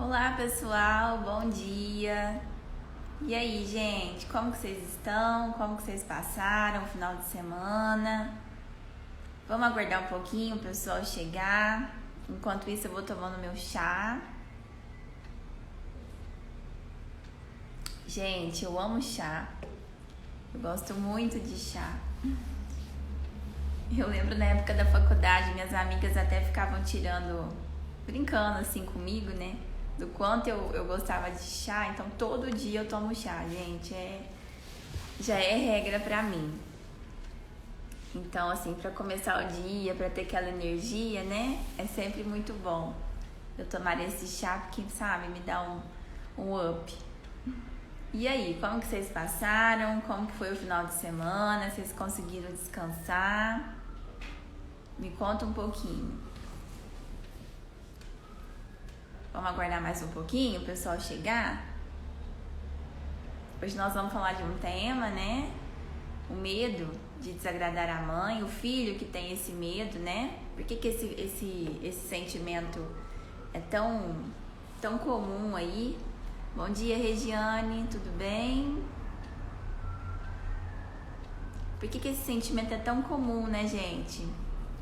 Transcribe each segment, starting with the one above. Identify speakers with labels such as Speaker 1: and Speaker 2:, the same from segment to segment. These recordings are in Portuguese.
Speaker 1: Olá pessoal, bom dia! E aí, gente, como que vocês estão? Como que vocês passaram o final de semana? Vamos aguardar um pouquinho o pessoal chegar. Enquanto isso, eu vou tomando meu chá. Gente, eu amo chá. Eu gosto muito de chá. Eu lembro na época da faculdade, minhas amigas até ficavam brincando assim comigo, né? Do quanto eu gostava de chá, então todo dia eu tomo chá, gente, já é regra pra mim. Então, assim, pra começar o dia, pra ter aquela energia, né, é sempre muito bom eu tomar esse chá, porque, sabe, me dá um up. E aí, como que vocês passaram? Como que foi o final de semana? Vocês conseguiram descansar? Me conta um pouquinho. Vamos aguardar mais um pouquinho o pessoal chegar? Hoje nós vamos falar de um tema, né? O medo de desagradar a mãe, o filho que tem esse medo, né? Por que esse sentimento é tão comum aí? Bom dia, Regiane, tudo bem? Por que esse sentimento é tão comum, né, gente?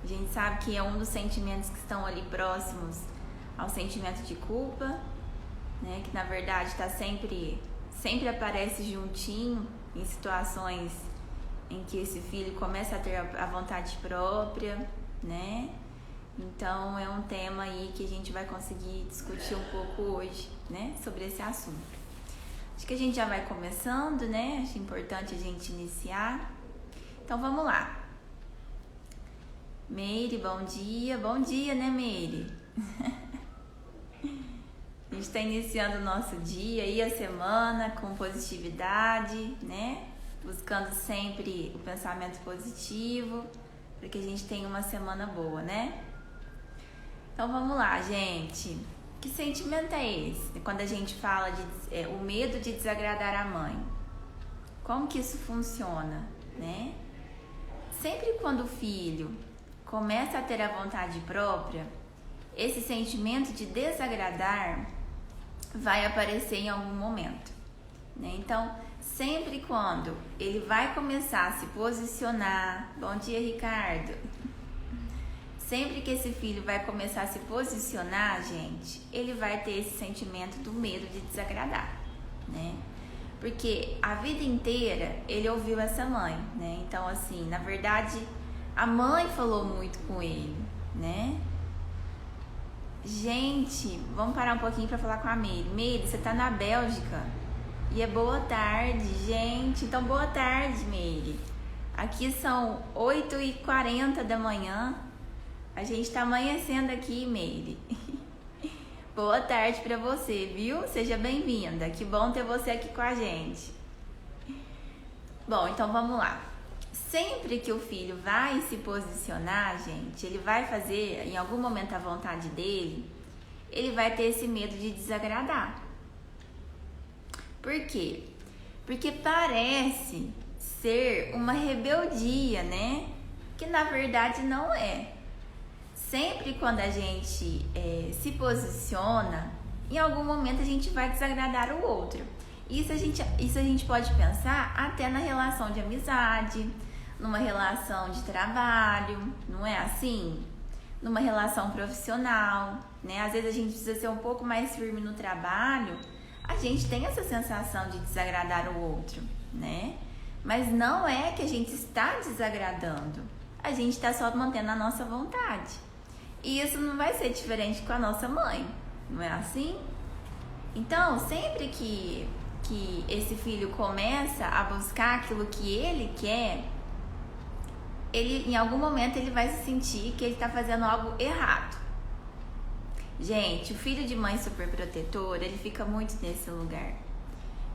Speaker 1: A gente sabe que é um dos sentimentos que estão ali próximos ao sentimento de culpa, né? Que na verdade está sempre aparece juntinho em situações em que esse filho começa a ter a vontade própria, né? Então é um tema aí que a gente vai conseguir discutir um pouco hoje, né? Sobre esse assunto. Acho que a gente já vai começando, né? Acho importante a gente iniciar. Então vamos lá. Meire, bom dia. Bom dia, né, Meire? A gente está iniciando o nosso dia e a semana com positividade, né? Buscando sempre o pensamento positivo para que a gente tenha uma semana boa, né? Então vamos lá, gente. Que sentimento é esse? Quando a gente fala de o medo de desagradar a mãe. Como que isso funciona, né? Sempre quando o filho começa a ter a vontade própria, esse sentimento de desagradar vai aparecer em algum momento, né? Então, sempre quando ele vai começar a se posicionar, bom dia, Ricardo. Sempre que esse filho vai começar a se posicionar, gente, ele vai ter esse sentimento do medo de desagradar, né? Porque a vida inteira ele ouviu essa mãe, né? Então, assim, na verdade, a mãe falou muito com ele, né? Gente, vamos parar um pouquinho para falar com a Meire. Meire, você tá na Bélgica e é boa tarde, gente. Então, boa tarde, Meire. Aqui são 8h40 da manhã. A gente tá amanhecendo aqui, Meire. Boa tarde para você, viu? Seja bem-vinda. Que bom ter você aqui com a gente. Bom, então vamos lá. Sempre que o filho vai se posicionar, gente, ele vai fazer em algum momento a vontade dele, ele vai ter esse medo de desagradar. Por quê? Porque parece ser uma rebeldia, né? Que na verdade não é. Sempre quando a gente se posiciona, em algum momento a gente vai desagradar o outro. Isso a gente pode pensar até na relação de amizade, numa relação de trabalho, não é assim? Numa relação profissional, né? Às vezes a gente precisa ser um pouco mais firme no trabalho, a gente tem essa sensação de desagradar o outro, né? Mas não é que a gente está desagradando, a gente está só mantendo a nossa vontade. E isso não vai ser diferente com a nossa mãe, não é assim? Então, sempre que esse filho começa a buscar aquilo que ele quer, ele, em algum momento, ele vai se sentir que ele está fazendo algo errado. Gente, o filho de mãe superprotetora, ele fica muito nesse lugar.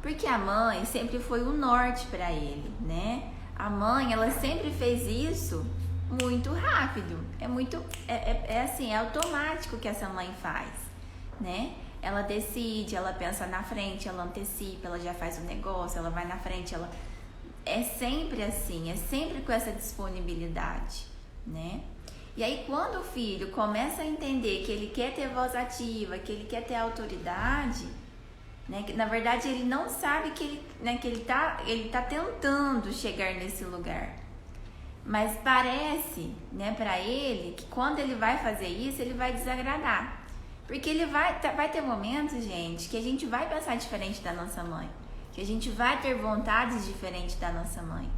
Speaker 1: Porque a mãe sempre foi o norte para ele, né? A mãe, ela sempre fez isso muito rápido. É automático que essa mãe faz, né? Ela decide, ela pensa na frente, ela antecipa, ela já faz o negócio, ela vai na frente, ela... É sempre assim, é sempre com essa disponibilidade, né? E aí quando o filho começa a entender que ele quer ter voz ativa, que ele quer ter autoridade, né, que na verdade ele não sabe que ele, né, que ele tá tentando chegar nesse lugar. Mas parece, né, para ele que quando ele vai fazer isso, ele vai desagradar. Porque ele vai ter momentos, gente, que a gente vai pensar diferente da nossa mãe. Que a gente vai ter vontades diferentes da nossa mãe,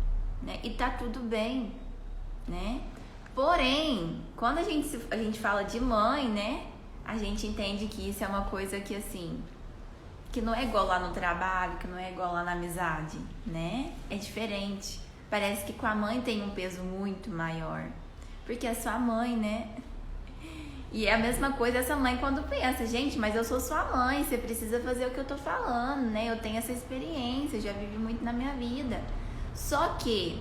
Speaker 1: né? E tá tudo bem, né? Porém, quando a gente fala de mãe, né? A gente entende que isso é uma coisa que, assim, que não é igual lá no trabalho, que não é igual lá na amizade, né? É diferente. Parece que com a mãe tem um peso muito maior. Porque é sua mãe, né? E é a mesma coisa essa mãe quando pensa, gente, mas eu sou sua mãe, você precisa fazer o que eu tô falando, né? Eu tenho essa experiência, eu já vivi muito na minha vida. Só que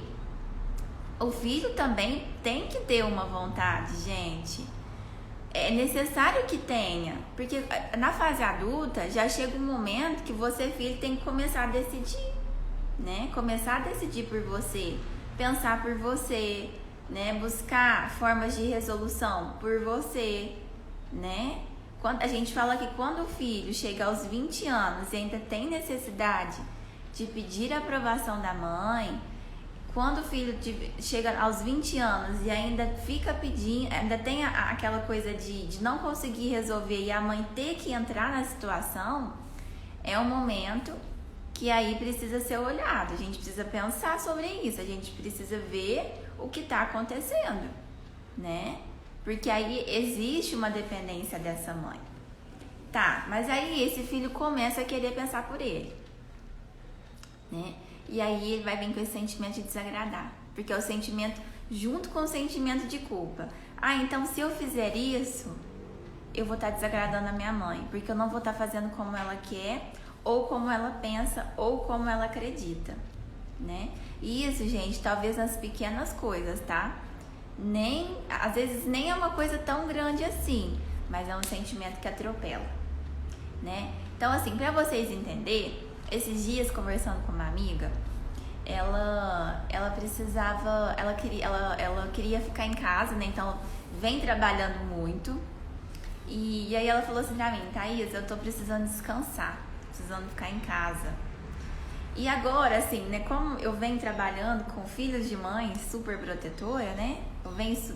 Speaker 1: o filho também tem que ter uma vontade, gente. É necessário que tenha, porque na fase adulta já chega um momento que você, filho, tem que começar a decidir, né? Começar a decidir por você, pensar por você, né? Buscar formas de resolução por você, né? A gente fala que quando o filho chega aos 20 anos e ainda tem necessidade de pedir a aprovação da mãe, quando o filho chega aos 20 anos e ainda fica pedindo, ainda tem aquela coisa de não conseguir resolver e a mãe ter que entrar na situação, é um momento que aí precisa ser olhado. A gente precisa pensar sobre isso, a gente precisa ver o que está acontecendo, né? Porque aí existe uma dependência dessa mãe. Tá, mas aí esse filho começa a querer pensar por ele, né? E aí ele vai vir com esse sentimento de desagradar, porque é o sentimento junto com o sentimento de culpa. Ah, então se eu fizer isso, eu vou estar desagradando a minha mãe, porque eu não vou estar fazendo como ela quer, ou como ela pensa, ou como ela acredita, né? E isso, gente, talvez nas pequenas coisas, tá? Às vezes nem é uma coisa tão grande assim, mas é um sentimento que atropela, né? Então, assim, pra vocês entenderem, esses dias conversando com uma amiga, ela precisava, ela queria ficar em casa, né? Então, vem trabalhando muito. E aí ela falou assim pra mim, Thaís, eu tô precisando descansar, precisando ficar em casa. E agora, assim, né, como eu venho trabalhando com filhos de mãe super protetora, né?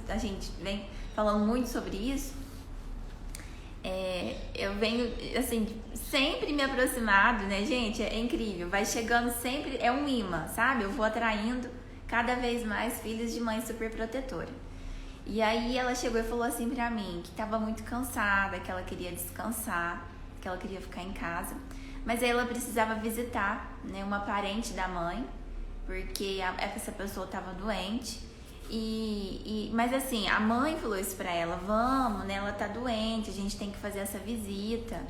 Speaker 1: A gente vem falando muito sobre isso. Eu venho, assim, sempre me aproximado, né, gente? É incrível, vai chegando sempre, é um imã, sabe? Eu vou atraindo cada vez mais filhos de mãe super protetora. E aí ela chegou e falou assim pra mim que tava muito cansada, que ela queria descansar, que ela queria ficar em casa. Mas aí ela precisava visitar, né, uma parente da mãe, porque essa pessoa estava doente. Mas assim, a mãe falou isso pra ela, vamos, né, ela tá doente, a gente tem que fazer essa visita.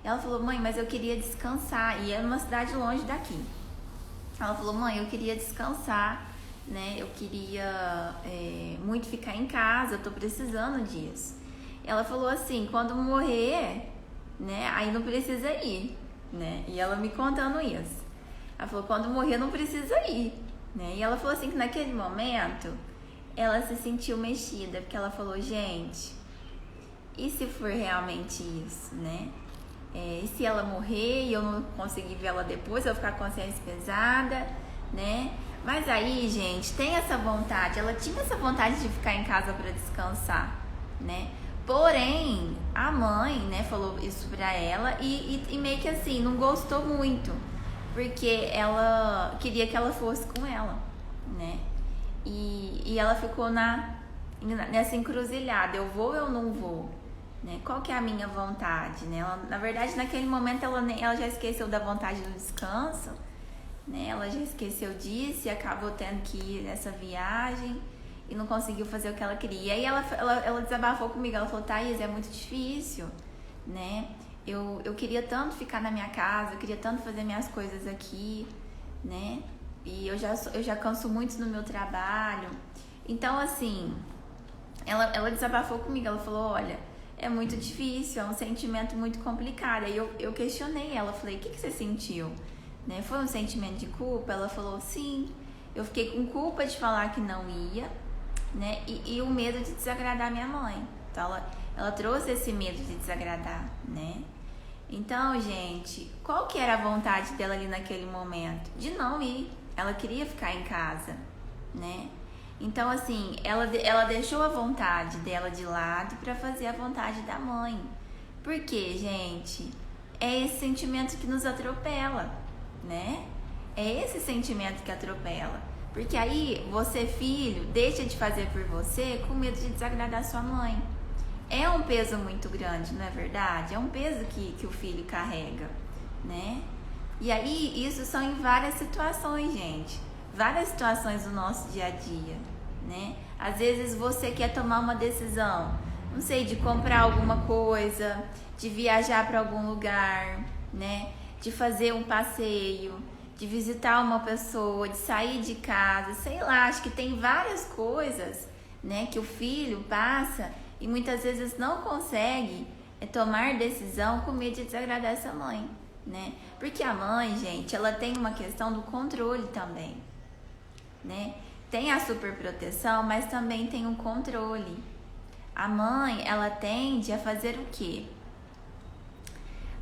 Speaker 1: Ela falou, mãe, mas eu queria descansar, e é uma cidade longe daqui. Ela falou, mãe, eu queria descansar, né, eu queria muito ficar em casa, eu tô precisando disso. Ela falou assim, quando morrer, né, aí não precisa ir. Né? E ela me contando isso. Ela falou, quando morrer não precisa ir, né? E ela falou assim que naquele momento ela se sentiu mexida, porque ela falou, gente, e se for realmente isso, né? E se ela morrer e eu não conseguir ver ela depois, eu vou ficar com a consciência pesada, né? Mas aí, gente, tem essa vontade, ela tinha essa vontade de ficar em casa para descansar, né? Porém, a mãe, né, falou isso pra ela e meio que assim, não gostou muito, porque ela queria que ela fosse com ela, né? E ela ficou nessa encruzilhada, eu vou ou eu não vou, né? Qual que é a minha vontade, né? Ela, na verdade, naquele momento ela já esqueceu da vontade do descanso, né? Ela já esqueceu disso e acabou tendo que ir nessa viagem e não conseguiu fazer o que ela queria. E aí ela desabafou comigo, ela falou, Thaís, é muito difícil, né? Eu queria tanto ficar na minha casa, eu queria tanto fazer minhas coisas aqui, né? E eu já canso muito no meu trabalho. Então, assim, ela desabafou comigo, ela falou, olha, é muito difícil, é um sentimento muito complicado. Aí eu questionei ela, falei, o que você sentiu? Né? Foi um sentimento de culpa? Ela falou, sim, eu fiquei com culpa de falar que não ia, né? E o medo de desagradar minha mãe. Então ela trouxe esse medo de desagradar, né? Então, gente, qual que era a vontade dela ali naquele momento? De não ir. Ela queria ficar em casa, né? Então, assim, ela deixou a vontade dela de lado para fazer a vontade da mãe. Por quê, gente? É esse sentimento que nos atropela, né? É esse sentimento que atropela. Porque aí, você, filho, deixa de fazer por você com medo de desagradar sua mãe. É um peso muito grande, não é verdade? É um peso que o filho carrega, né? E aí, isso são em várias situações, gente. Várias situações do nosso dia a dia, né? Às vezes você quer tomar uma decisão, não sei, de comprar alguma coisa, de viajar para algum lugar, né? De fazer um passeio, de visitar uma pessoa, de sair de casa, sei lá, acho que tem várias coisas, né, que o filho passa e muitas vezes não consegue tomar decisão com medo de desagradar essa mãe, né? Porque a mãe, gente, ela tem uma questão do controle também, né? Tem a superproteção, mas também tem um controle. A mãe, ela tende a fazer o quê?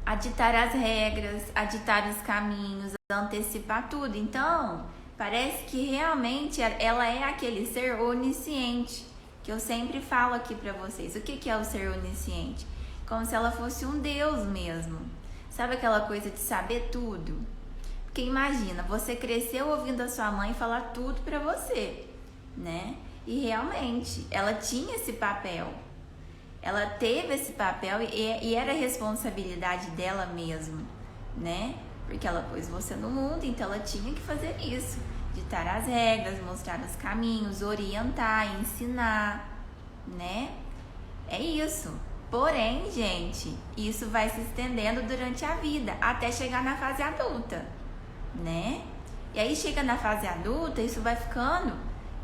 Speaker 1: A ditar as regras, a ditar os caminhos, a antecipar tudo. Então, parece que realmente ela é aquele ser onisciente, que eu sempre falo aqui pra vocês. O que é o ser onisciente? Como se ela fosse um Deus mesmo. Sabe aquela coisa de saber tudo? Porque imagina, você cresceu ouvindo a sua mãe falar tudo pra você, né? E realmente, ela tinha esse papel. Ela teve esse papel e era responsabilidade dela mesmo, né? Porque ela pôs você no mundo, então ela tinha que fazer isso. Ditar as regras, mostrar os caminhos, orientar, ensinar, né? É isso. Porém, gente, isso vai se estendendo durante a vida, até chegar na fase adulta, né? E aí chega na fase adulta, isso vai ficando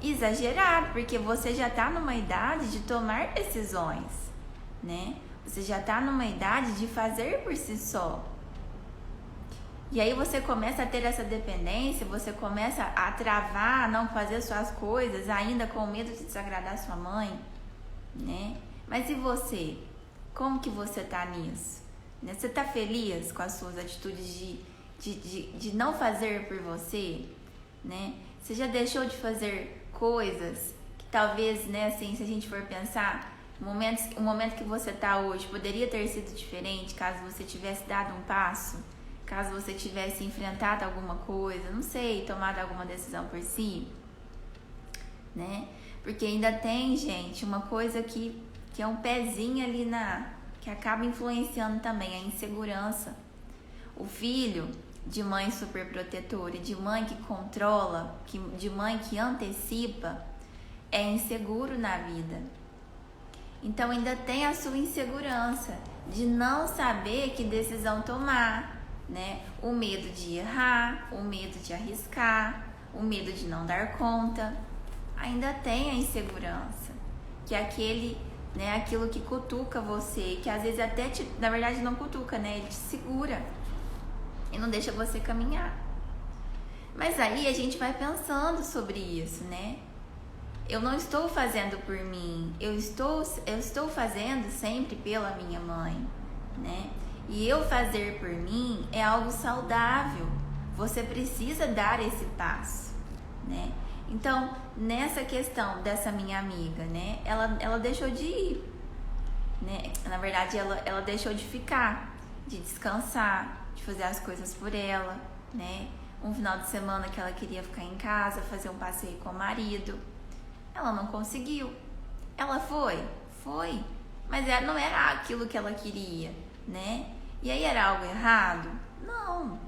Speaker 1: exagerado, porque você já tá numa idade de tomar decisões, né? Você já tá numa idade de fazer por si só. E aí você começa a ter essa dependência, você começa a travar, a não fazer suas coisas, ainda com medo de desagradar sua mãe, né? Mas e você? Como que você tá nisso? Né? Você tá feliz com as suas atitudes de não fazer por você, né? Você já deixou de fazer coisas que talvez, né, assim, se a gente for pensar, o momento que você tá hoje poderia ter sido diferente caso você tivesse dado um passo, caso você tivesse enfrentado alguma coisa, não sei, tomado alguma decisão por si, né? Porque ainda tem, gente, uma coisa que é um pezinho ali que acaba influenciando também, a insegurança. O filho de mãe superprotetora, de mãe que controla, de mãe que antecipa, é inseguro na vida. Então ainda tem a sua insegurança de não saber que decisão tomar, né? O medo de errar, o medo de arriscar, o medo de não dar conta. Ainda tem a insegurança, que é aquilo que cutuca você, que às vezes até na verdade não cutuca, né? Ele te segura e não deixa você caminhar. Mas aí a gente vai pensando sobre isso, né? Eu não estou fazendo por mim, eu estou fazendo sempre pela minha mãe, né? E eu fazer por mim é algo saudável. Você precisa dar esse passo, né? Então, nessa questão dessa minha amiga, né? Ela deixou de ir, né? Na verdade, ela deixou de ficar, de descansar, de fazer as coisas por ela, né? Um final de semana que ela queria ficar em casa, fazer um passeio com o marido. Ela não conseguiu. Ela foi, mas não era aquilo que ela queria, né? E aí era algo errado? Não,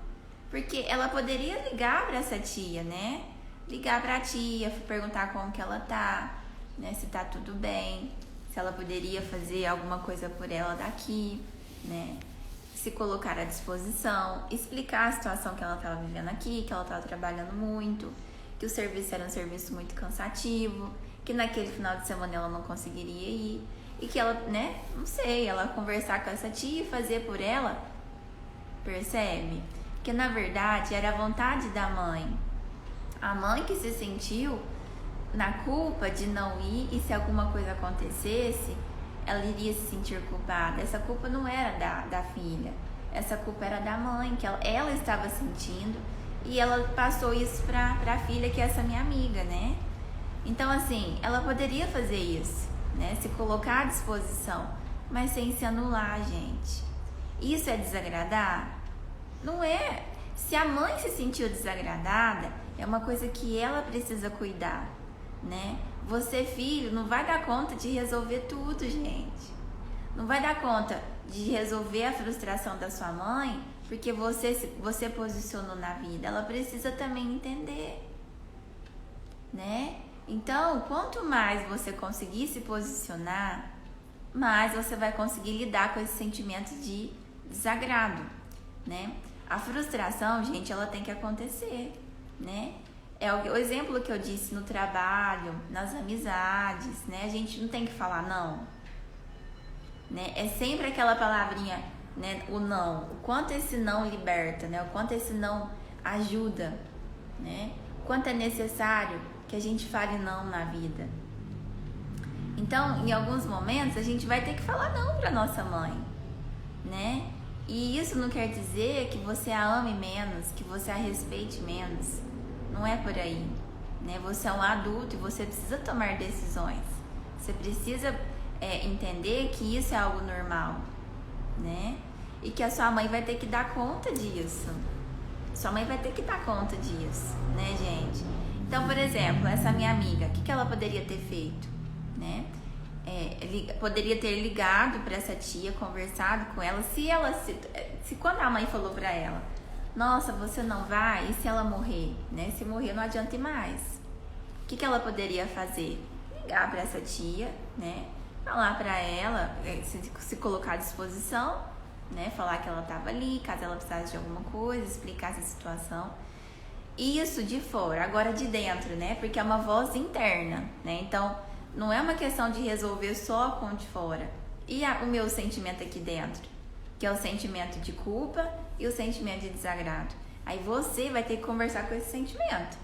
Speaker 1: porque ela poderia ligar para essa tia, né? Ligar para a tia, perguntar como que ela tá, né? Se tá tudo bem, se ela poderia fazer alguma coisa por ela daqui, né? Se colocar à disposição, explicar a situação que ela estava vivendo aqui, que ela estava trabalhando muito, que o serviço era um serviço muito cansativo, que naquele final de semana ela não conseguiria ir, e que ela, né, não sei, ela conversar com essa tia e fazer por ela, percebe? Que na verdade era a vontade da mãe. A mãe que se sentiu na culpa de não ir, e se alguma coisa acontecesse, ela iria se sentir culpada. Essa culpa não era da filha, essa culpa era da mãe, que ela estava sentindo, e ela passou isso pra filha, que é essa minha amiga, né? Então, assim, ela poderia fazer isso, né? Se colocar à disposição, mas sem se anular, gente. Isso é desagradar? Não é. Se a mãe se sentiu desagradada, é uma coisa que ela precisa cuidar, né? Você, filho, não vai dar conta de resolver tudo, gente. Não vai dar conta de resolver a frustração da sua mãe, porque você posicionou na vida. Ela precisa também entender, né? Então, quanto mais você conseguir se posicionar, mais você vai conseguir lidar com esse sentimento de desagrado, né? A frustração, gente, ela tem que acontecer, né? É o exemplo que eu disse no trabalho, nas amizades, né? A gente não tem que falar não, né? É sempre aquela palavrinha, né? O não. O quanto esse não liberta, né? O quanto esse não ajuda, né? O quanto é necessário que a gente fale não na vida. Então, em alguns momentos, a gente vai ter que falar não para nossa mãe, né? E isso não quer dizer que você a ame menos, que você a respeite menos. Não é por aí, né? Você é um adulto e você precisa tomar decisões. Você precisa entender que isso é algo normal, né? E que a sua mãe vai ter que dar conta disso. Sua mãe vai ter que dar conta disso, né, gente? Então, por exemplo, essa minha amiga, o que ela poderia ter feito, né? Poderia ter ligado para essa tia, conversado com ela, se quando a mãe falou para ela, nossa, você não vai, e se ela morrer, né? Se morrer não adianta ir mais. O que ela poderia fazer? Ligar para essa tia, né? Falar para ela, se colocar à disposição, né? Falar que ela estava ali, caso ela precisasse de alguma coisa, explicar essa situação. Isso de fora, agora de dentro, né? Porque é uma voz interna, né? Então, não é uma questão de resolver só com o de fora. E o meu sentimento aqui dentro, que é o sentimento de culpa e o sentimento de desagrado. Aí você vai ter que conversar com esse sentimento,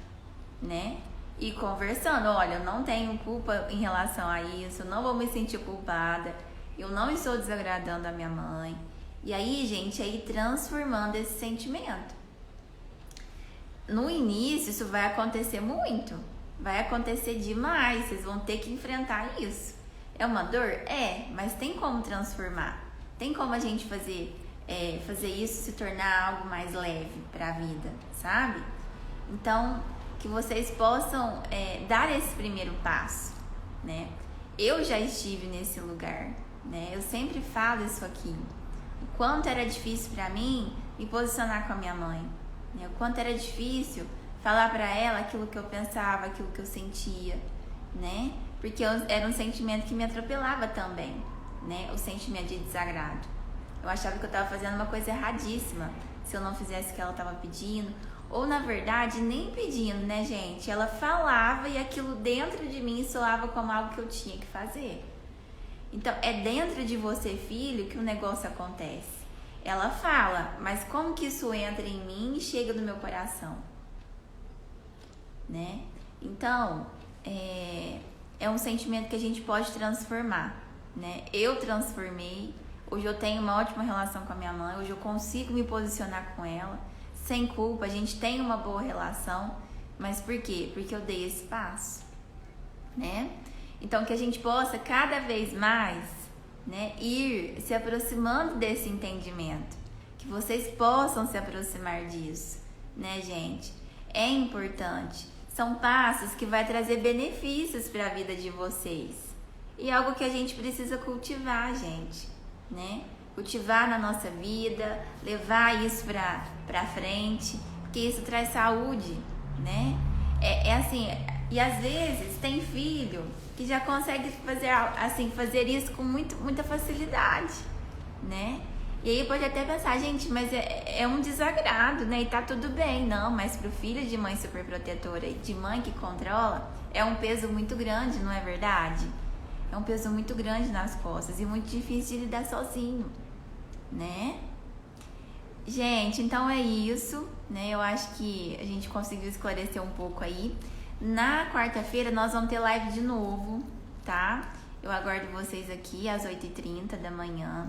Speaker 1: né? E conversando, olha, eu não tenho culpa em relação a isso, eu não vou me sentir culpada, eu não estou desagradando a minha mãe. E aí, gente, aí transformando esse sentimento. No início, isso vai acontecer muito. Vai acontecer demais. Vocês vão ter que enfrentar isso. É uma dor? É, mas tem como transformar. Tem como a gente fazer isso se tornar algo mais leve para a vida, sabe? Então, que vocês possam dar esse primeiro passo, né? Eu já estive nesse lugar, né? Eu sempre falo isso aqui. O quanto era difícil para mim me posicionar com a minha mãe. O quanto era difícil falar para ela aquilo que eu pensava, aquilo que eu sentia, né? Porque era um sentimento que me atropelava também, né? O sentimento de desagrado. Eu achava que eu estava fazendo uma coisa erradíssima se eu não fizesse o que ela estava pedindo. Ou, na verdade, nem pedindo, né, gente? Ela falava e aquilo dentro de mim soava como algo que eu tinha que fazer. Então, é dentro de você, filho, que o negócio acontece. Ela fala, mas como que isso entra em mim e chega no meu coração? Né? Então, é um sentimento que a gente pode transformar, né? Eu transformei, hoje eu tenho uma ótima relação com a minha mãe, hoje eu consigo me posicionar com ela, sem culpa, a gente tem uma boa relação, mas por quê? Porque eu dei esse passo, né? Então, que a gente possa cada vez mais, né, ir se aproximando desse entendimento, que vocês possam se aproximar disso, né, gente? É importante. São passos que vai trazer benefícios para a vida de vocês. E é algo que a gente precisa cultivar, gente, né? Cultivar na nossa vida, levar isso para frente, porque isso traz saúde, né? É assim, e às vezes tem filho que já consegue fazer isso com muita facilidade, né? E aí pode até pensar, gente, mas é um desagrado, né? E tá tudo bem. Não, mas pro filho de mãe superprotetora e de mãe que controla, é um peso muito grande, não é verdade? É um peso muito grande nas costas e muito difícil de lidar sozinho, né? Gente, então é isso, né? Eu acho que a gente conseguiu esclarecer um pouco aí. Na quarta-feira nós vamos ter live de novo, tá? Eu aguardo vocês aqui às 8h30 da manhã.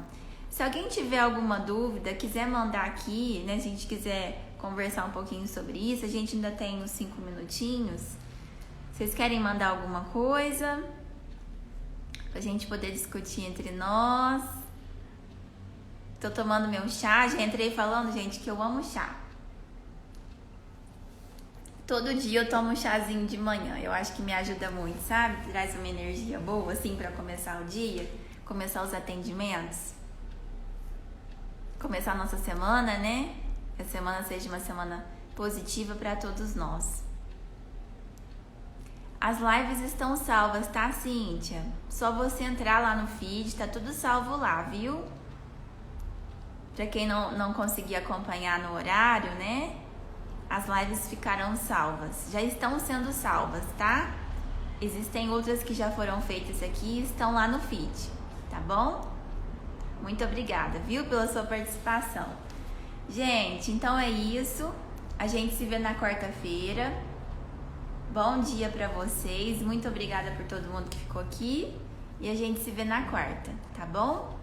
Speaker 1: Se alguém tiver alguma dúvida, quiser mandar aqui, né? Se a gente quiser conversar um pouquinho sobre isso, a gente ainda tem uns 5 minutinhos. Vocês querem mandar alguma coisa? Pra gente poder discutir entre nós. Tô tomando meu chá, já entrei falando, gente, que eu amo chá. Todo dia eu tomo um chazinho de manhã, eu acho que me ajuda muito, sabe? Traz uma energia boa, assim, pra começar o dia, começar os atendimentos. Começar a nossa semana, né? Que a semana seja uma semana positiva pra todos nós. As lives estão salvas, tá, Cíntia? Só você entrar lá no feed, tá tudo salvo lá, viu? Pra quem não conseguir acompanhar no horário, né? As lives ficarão salvas. Já estão sendo salvas, tá? Existem outras que já foram feitas aqui e estão lá no feed, tá bom? Muito obrigada, viu? Pela sua participação. Gente, então é isso. A gente se vê na quarta-feira. Bom dia pra vocês. Muito obrigada por todo mundo que ficou aqui. E a gente se vê na quarta, tá bom?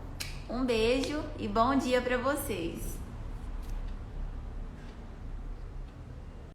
Speaker 1: Um beijo e bom dia pra vocês.